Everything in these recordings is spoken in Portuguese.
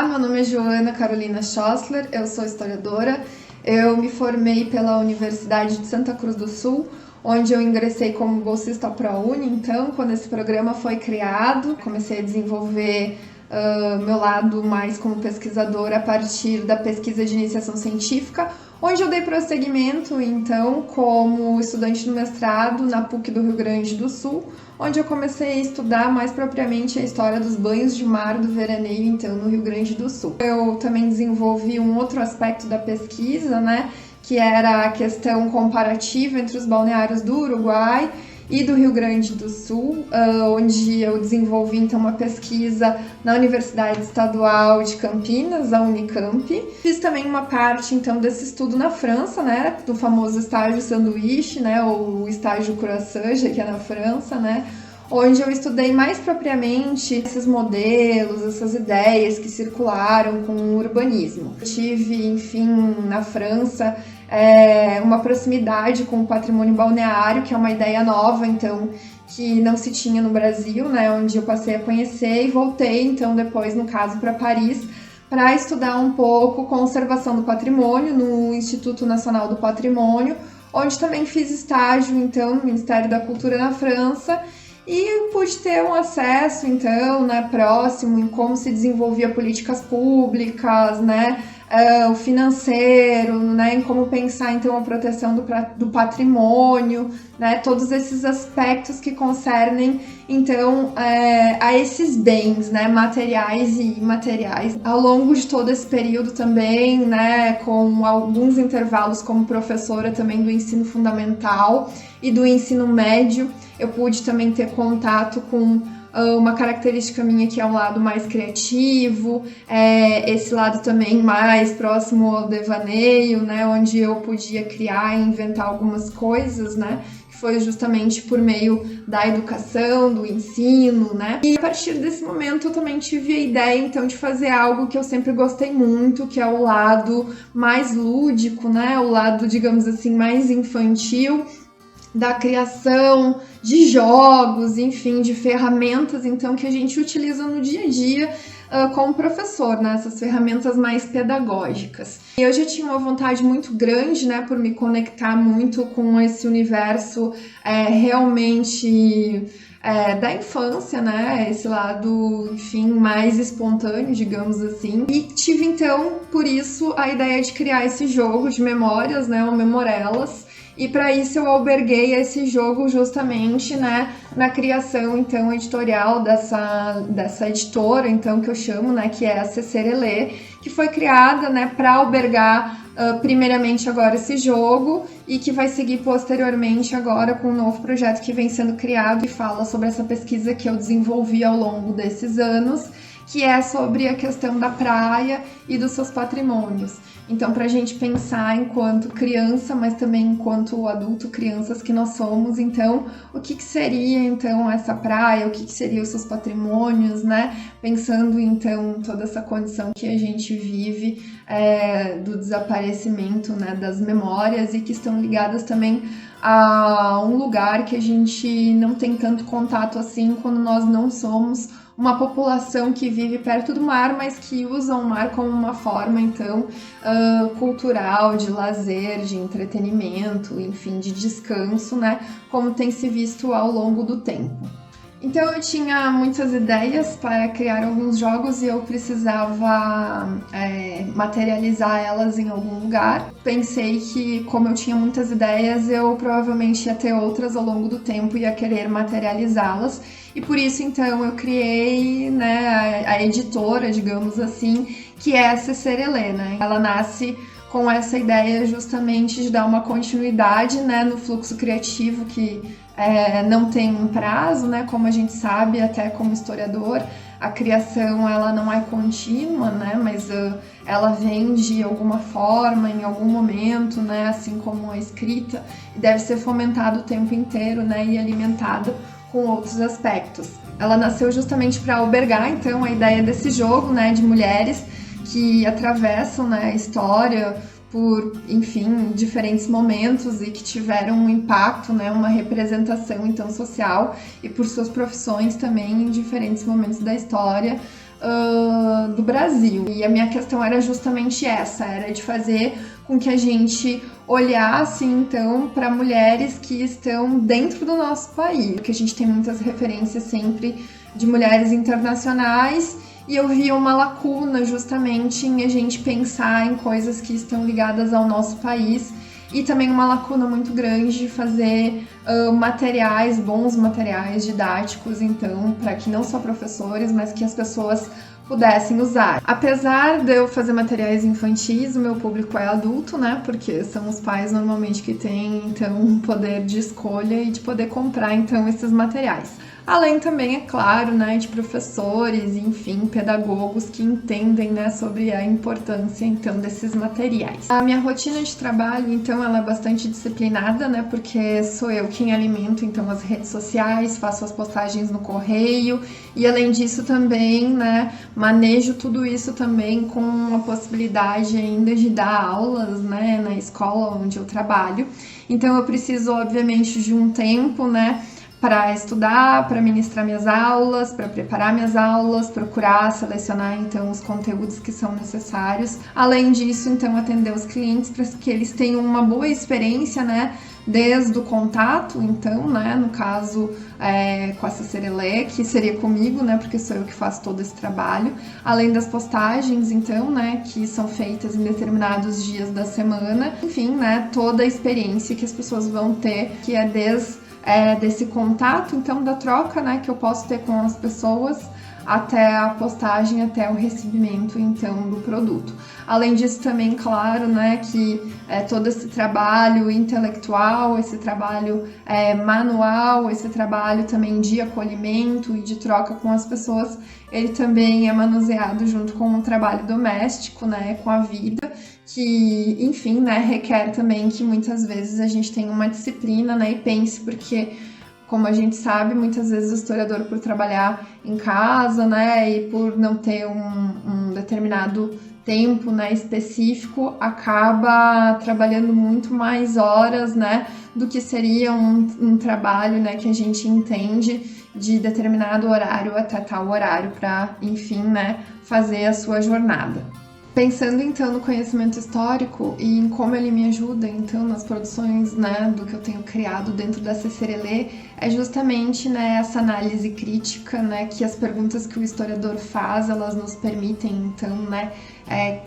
meu nome é Joana Carolina Schossler, eu sou historiadora. Eu me formei pela Universidade de Santa Cruz do Sul, onde eu ingressei como bolsista ProUni. Então, quando esse programa foi criado, comecei a desenvolver meu lado mais como pesquisadora a partir da pesquisa de iniciação científica, onde eu dei prosseguimento, então, como estudante no mestrado na PUC do Rio Grande do Sul, onde eu comecei a estudar mais propriamente a história dos banhos de mar do veraneio, então, no Rio Grande do Sul. Eu também desenvolvi um outro aspecto da pesquisa, né, que era a questão comparativa entre os balneários do Uruguai e do Rio Grande do Sul, onde eu desenvolvi então uma pesquisa na Universidade Estadual de Campinas, a Unicamp. Fiz também uma parte então desse estudo na França, né, do famoso estágio sanduíche, né, ou o estágio croissant, já que é na França, né, onde eu estudei mais propriamente esses modelos, essas ideias que circularam com o urbanismo. Eu tive, enfim, na França, uma proximidade com o patrimônio balneário, que é uma ideia nova, então, que não se tinha no Brasil, né, onde eu passei a conhecer e voltei, então, depois, no caso, para Paris, para estudar um pouco conservação do patrimônio no Instituto Nacional do Patrimônio, onde também fiz estágio, então, no Ministério da Cultura na França, e pude ter um acesso, então, né, próximo em como se desenvolvia políticas públicas, né, o financeiro, né, em como pensar, então, a proteção do patrimônio, né, todos esses aspectos que concernem, então, a esses bens, né, materiais e imateriais. Ao longo de todo esse período também, né, com alguns intervalos como professora também do ensino fundamental e do ensino médio, eu pude também ter contato com uma característica minha que é um lado mais criativo, esse lado também mais próximo ao devaneio, né, onde eu podia criar e inventar algumas coisas, né, que foi justamente por meio da educação, do ensino, né, e a partir desse momento eu também tive a ideia, então, de fazer algo que eu sempre gostei muito, que é o lado mais lúdico, né, o lado, digamos assim, mais infantil, da criação de jogos, enfim, de ferramentas, então, que a gente utiliza no dia a dia como professor, né? Essas ferramentas mais pedagógicas. E eu já tinha uma vontade muito grande, né, por me conectar muito com esse universo realmente da infância, né, esse lado, enfim, mais espontâneo, digamos assim. E tive, então, por isso, a ideia de criar esse jogo de memórias, né, o Memorelas. E para isso eu alberguei esse jogo justamente, né, na criação, então, editorial dessa editora, então, que eu chamo, né, que é a CCRLE, que foi criada, né, para albergar primeiramente agora esse jogo e que vai seguir posteriormente agora com um novo projeto que vem sendo criado e fala sobre essa pesquisa que eu desenvolvi ao longo desses anos, que é sobre a questão da praia e dos seus patrimônios. Então, para a gente pensar enquanto criança, mas também enquanto adulto, crianças que nós somos, então, o que seria, então, essa praia, o que seriam os seus patrimônios, né? Pensando, então, toda essa condição que a gente vive do desaparecimento, né, das memórias e que estão ligadas também a um lugar que a gente não tem tanto contato assim quando nós não somos uma população que vive perto do mar, mas que usa o mar como uma forma, então, cultural, de lazer, de entretenimento, enfim, de descanso, né? Como tem se visto ao longo do tempo. Então eu tinha muitas ideias para criar alguns jogos e eu precisava materializar elas em algum lugar. Pensei que, como eu tinha muitas ideias, eu provavelmente ia ter outras ao longo do tempo e ia querer materializá-las. E por isso, então, eu criei, né, a editora, digamos assim, que é a CCRLE, né? Ela nasce com essa ideia justamente de dar uma continuidade, né, no fluxo criativo que não tem um prazo, né, como a gente sabe, até como historiador, a criação ela não é contínua, né, mas ela vem de alguma forma, em algum momento, né, assim como a escrita, e deve ser fomentada o tempo inteiro, né, e alimentada com outros aspectos. Ela nasceu justamente para albergar, então, a ideia desse jogo, né, de mulheres que atravessam, né, a história por, enfim, diferentes momentos e que tiveram um impacto, né, uma representação, então, social e por suas profissões também em diferentes momentos da história, do Brasil. E a minha questão era justamente essa, era de fazer com que a gente olhasse, então, para mulheres que estão dentro do nosso país, porque a gente tem muitas referências sempre de mulheres internacionais, e eu via uma lacuna justamente em a gente pensar em coisas que estão ligadas ao nosso país, e também uma lacuna muito grande de fazer materiais, bons materiais didáticos, então, para que não só professores, mas que as pessoas pudessem usar. Apesar de eu fazer materiais infantis, o meu público é adulto, né? Porque são os pais normalmente que têm, então, um poder de escolha e de poder comprar, então, esses materiais. Além também, é claro, né, de professores, enfim, pedagogos que entendem, né, sobre a importância, então, desses materiais. A minha rotina de trabalho, então, ela é bastante disciplinada, né, porque sou eu quem alimento, então, as redes sociais, faço as postagens no correio e, além disso, também, né, manejo tudo isso também com a possibilidade ainda de dar aulas, né, na escola onde eu trabalho. Então, eu preciso, obviamente, de um tempo, né, para estudar, para ministrar minhas aulas, para preparar minhas aulas, procurar, selecionar então os conteúdos que são necessários. Além disso, então, atender os clientes para que eles tenham uma boa experiência, né, desde o contato, então, né, no caso com essa Serelê, que seria comigo, né, porque sou eu que faço todo esse trabalho, além das postagens, então, né, que são feitas em determinados dias da semana, enfim, né, toda a experiência que as pessoas vão ter, que é desse contato, então, da troca, né, que eu posso ter com as pessoas, até a postagem, até o recebimento, então, do produto. Além disso, também, claro, né, que todo esse trabalho intelectual, esse trabalho manual, esse trabalho também de acolhimento e de troca com as pessoas, ele também é manuseado junto com o trabalho doméstico, né, com a vida, que, enfim, né, requer também que muitas vezes a gente tenha uma disciplina, né, e pense, porque, como a gente sabe, muitas vezes o historiador, por trabalhar em casa, né, e por não ter um determinado tempo, né, específico, acaba trabalhando muito mais horas, né, do que seria um trabalho, né, que a gente entende de determinado horário até tal horário para, enfim, né, fazer a sua jornada. Pensando, então, no conhecimento histórico e em como ele me ajuda, então, nas produções, né, do que eu tenho criado dentro da CCRLE, é justamente, né, essa análise crítica, né, que as perguntas que o historiador faz, elas nos permitem, então, né,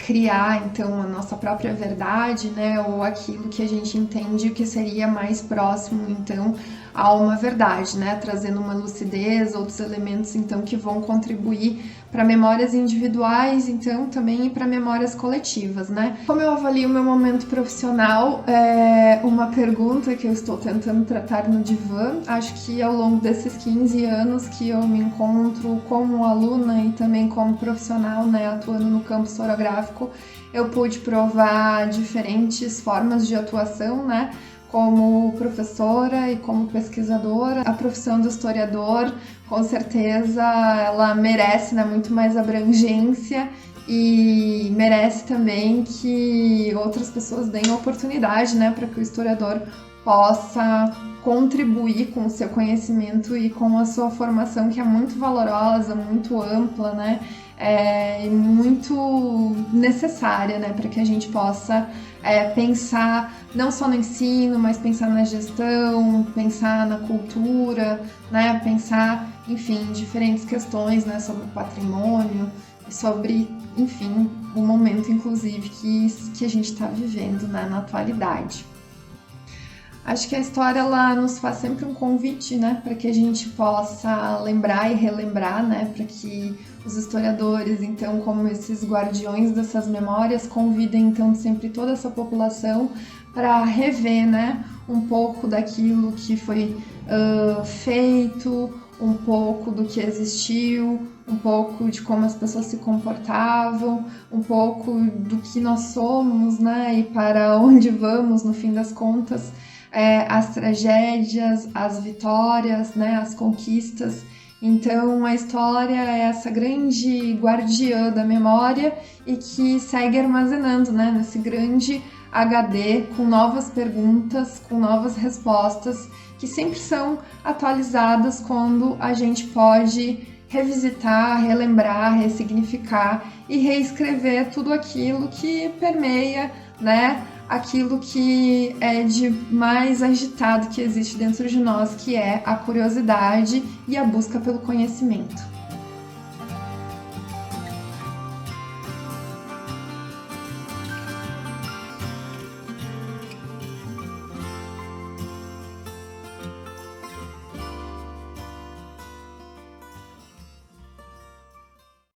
criar, então, a nossa própria verdade, né, ou aquilo que a gente entende que seria mais próximo, então, a uma verdade, né, trazendo uma lucidez, outros elementos, então, que vão contribuir para memórias individuais, então, também e para memórias coletivas, né. Como eu avalio o meu momento profissional, uma pergunta que eu estou tentando tratar no divã, acho que ao longo desses 15 anos que eu me encontro como aluna e também como profissional, né, atuando no campo historiográfico, eu pude provar diferentes formas de atuação, né, como professora e como pesquisadora. A profissão do historiador, com certeza, ela merece, né, muito mais abrangência e merece também que outras pessoas deem oportunidade, né, para que o historiador possa contribuir com o seu conhecimento e com a sua formação, que é muito valorosa, muito ampla, né, e muito necessária, né, para que a gente possa pensar não só no ensino, mas pensar na gestão, pensar na cultura, né, pensar, enfim, diferentes questões, né, sobre o patrimônio, sobre, enfim, o momento, inclusive, que a gente está vivendo, né, na atualidade. Acho que a história, ela nos faz sempre um convite, né, para que a gente possa lembrar e relembrar, né, para que os historiadores, então, como esses guardiões dessas memórias, convidem, então, sempre toda essa população para rever, né, um pouco daquilo que foi feito, um pouco do que existiu, um pouco de como as pessoas se comportavam, um pouco do que nós somos, né, e para onde vamos, no fim das contas, as tragédias, as vitórias, né, as conquistas. Então, a história é essa grande guardiã da memória e que segue armazenando, né, nesse grande HD com novas perguntas, com novas respostas, que sempre são atualizadas quando a gente pode revisitar, relembrar, ressignificar e reescrever tudo aquilo que permeia, né, aquilo que é de mais agitado que existe dentro de nós, que é a curiosidade e a busca pelo conhecimento.